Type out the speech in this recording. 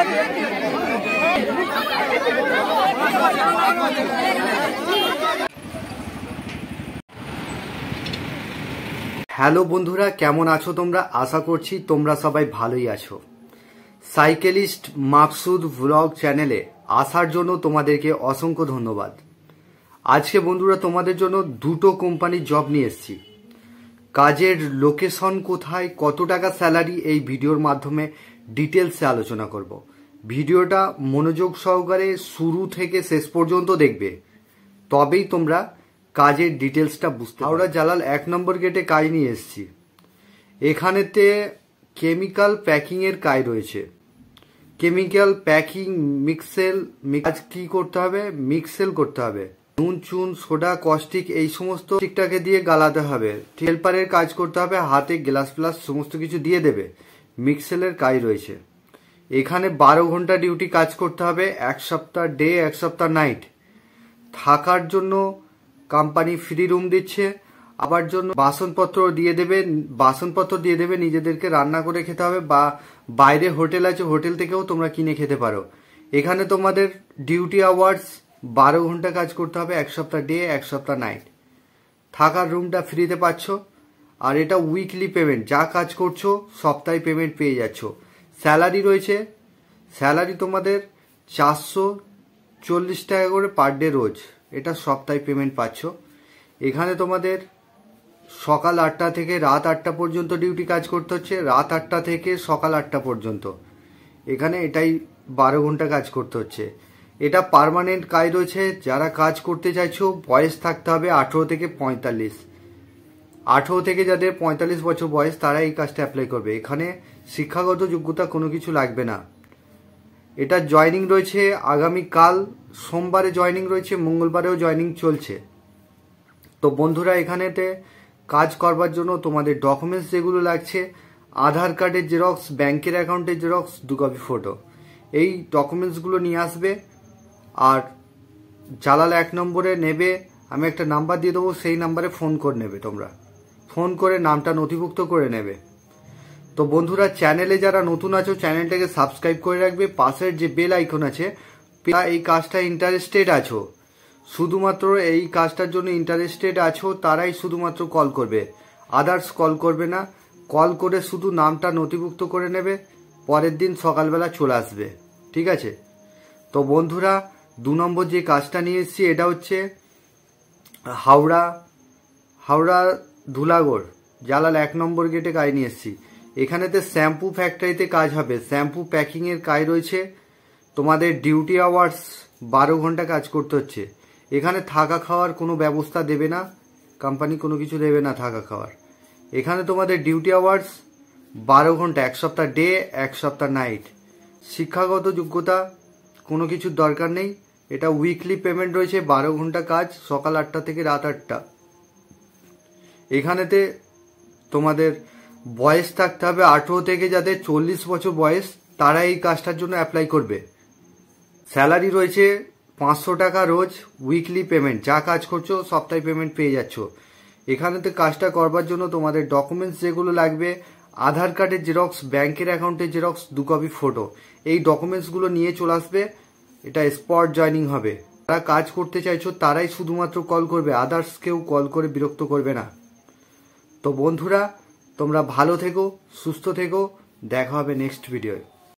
Hello বন্ধুরা, কেমন আছো তোমরা? আশা করছি তোমরা সবাই ভালোই আছো। সাইকেলিস্ট মাকসুদ ভ্লগ চ্যানেলে আসার জন্য তোমাদেরকে অসংখ্য ধন্যবাদ। আজকে বন্ধুরা তোমাদের জন্য দুটো কোম্পানির জব নিয়ে এসেছি। কাজের লোকেশন কোথায়, কত টাকা স্যালারি, এই ভিডিওর মাধ্যমে ডিটেলসে আলোচনা করব। ভিডিওটা মনোযোগ সহকারে শুরু থেকে শেষ পর্যন্ত দেখবে, তবেই তোমরা কাজের ডিটেলসটা বুঝতে পারবে। হাওড়া জালাল 1 নম্বর গেটে কাজ নিয়ে এসেছি। এখানেতে কেমিক্যাল প্যাকিংয়ের কাজ রয়েছে। কেমিক্যাল প্যাকিং, মিক্সেল, কাজ কি করতে হবে? মিক্সেল করতে হবে। নুন, চুন, সোডা, কস্টিক এই সমস্ত ঠিকটাকে দিয়ে গালাতে হবে। হেল্পারের কাজ করতে হবে, হাতে গ্লাস ফ্লাস সমস্ত কিছু দিয়ে দেবে। মিক্সেলের কাজ রয়েছে। এখানে 12 ঘন্টা ডিউটি কাজ করতে হবে, 1 সপ্তাহ ডে 1 সপ্তাহ নাইট। থাকার জন্য কোম্পানি ফ্রি রুম দিচ্ছে, আবার জন্য বাসনপত্র দিয়ে দেবে, নিজেদেরকে রান্না করে খেতে হবে, বা বাইরে হোটেল আছে, হোটেল থেকেও তোমরা কিনে খেতে পারো। এখানে তোমাদের ডিউটি আওয়ার্স 12 ঘন্টা কাজ করতে হবে, 1 সপ্তাহ ডে 1 সপ্তাহ নাইট। থাকার রুমটা ফ্রিতে পাচ্ছ, আর এটা উইকলি পেমেন্ট। যা কাজ করছো সপ্তাহে পেমেন্ট পেয়ে যাচ্ছ। স্যালারি রয়েছে, স্যালারি তোমাদের 440 টাকা করে পার ডে রোজ। এটা সপ্তাহে পেমেন্ট পাচ্ছ। এখানে তোমাদের সকাল 8টা থেকে রাত 8টা পর্যন্ত ডিউটি কাজ করতে হচ্ছে, রাত 8টা থেকে সকাল 8টা পর্যন্ত। এখানে এটাই 12 ঘন্টা কাজ করতে হচ্ছে। এটা পার্মানেন্ট কাজ রয়েছে। যারা কাজ করতে চাইছো বয়স থাকতে হবে 18 থেকে 45। 18 থেকে যাদের 45 বছর বয়স তারা এই কাজটা অ্যাপ্লাই করবে। এখানে শিক্ষাগত যোগ্যতা কোনো কিছু লাগবে না। এটা জয়নিং রয়েছে আগামীকাল সোমবারে জয়নিং রয়েছে, মঙ্গলবারেও জয়নিং চলছে। তো বন্ধুরা, এখানেতে কাজ করবার জন্য তোমাদের ডকুমেন্টস যেগুলো লাগছে, আধার কার্ডের জেরক্স, ব্যাংকের অ্যাকাউন্টের জেরক্স, 2 কপি ফটো, এই ডকুমেন্টসগুলো নিয়ে আসবে। আর জালাল 1 নম্বরে নেবে, আমি একটা নাম্বার দিয়ে দেবো, সেই নাম্বারে ফোন করে নেবে। তোমরা ফোন করে নামটা নথিভুক্ত করে নেবে। তো বন্ধুরা, চ্যানেলে যারা নতুন আছো চ্যানেলটাকে সাবস্ক্রাইব করে রাখবে। পাশের যে বেল আইকন আছে, এই কাজটা ইন্টারেস্টেড আছো, শুধুমাত্র এই কাজটার জন্য ইন্টারেস্টেড আছো তারাই শুধুমাত্র কল করবে, আদার্স কল করবে না। কল করে শুধু নামটা নথিভুক্ত করে নেবে, পরের দিন সকালবেলা চলে আসবে। ঠিক আছে? তো বন্ধুরা, 2 নম্বর যে কাজটা নিয়ে এসেছি এটা হচ্ছে হাওড়া ধুলাগড় জালাল 1 নম্বর গেটে কাজ নিয়ে এসেছি। এখানেতে শ্যাম্পু ফ্যাক্টরিতে কাজ হবে, শ্যাম্পু প্যাকিংয়ের কাজ রয়েছে। তোমাদের ডিউটি আওয়ার্স 12 ঘন্টা কাজ করতে হচ্ছে। এখানে থাকা খাওয়ার কোনো ব্যবস্থা দেবে না, কোম্পানি কোনো কিছু দেবে না থাকা খাওয়ার। এখানে তোমাদের ডিউটি আওয়ার্স 12 ঘন্টা, 1 সপ্তাহ ডে 1 সপ্তাহ নাইট। শিক্ষাগত যোগ্যতা কোনো কিছুর দরকার নেই। এটা উইকলি পেমেন্ট রয়েছে, 12 ঘন্টা কাজ, সকাল 8টা থেকে রাত 8টা। এখানেতে তোমাদের বয়স থাকতে হবে 18 থেকে যাদের 40 বছর বয়স তারা এই কাজটার জন্য অ্যাপ্লাই করবে। স্যালারি রয়েছে 500 টাকা রোজ, উইকলি পেমেন্ট। যা কাজ করছো সপ্তাহে পেমেন্ট পেয়ে যাচ্ছ। এখানেতে কাজটা করবার জন্য তোমাদের ডকুমেন্টস যেগুলো লাগবে, আধার কার্ডের জেরক্স, ব্যাংকের অ্যাকাউন্টের জেরক্স, 2 কপি ফটো, এই ডকুমেন্টসগুলো নিয়ে চলে আসবে। এটা স্পট জয়নিং হবে। যারা কাজ করতে চাইছো তারাই শুধুমাত্র কল করবে, আদার্স কেউ কল করে বিরক্ত করবে না। তো বন্ধুরা, তোমরা ভালো থেকো, সুস্থ থেকো, দেখা হবে নেক্সট ভিডিওয়।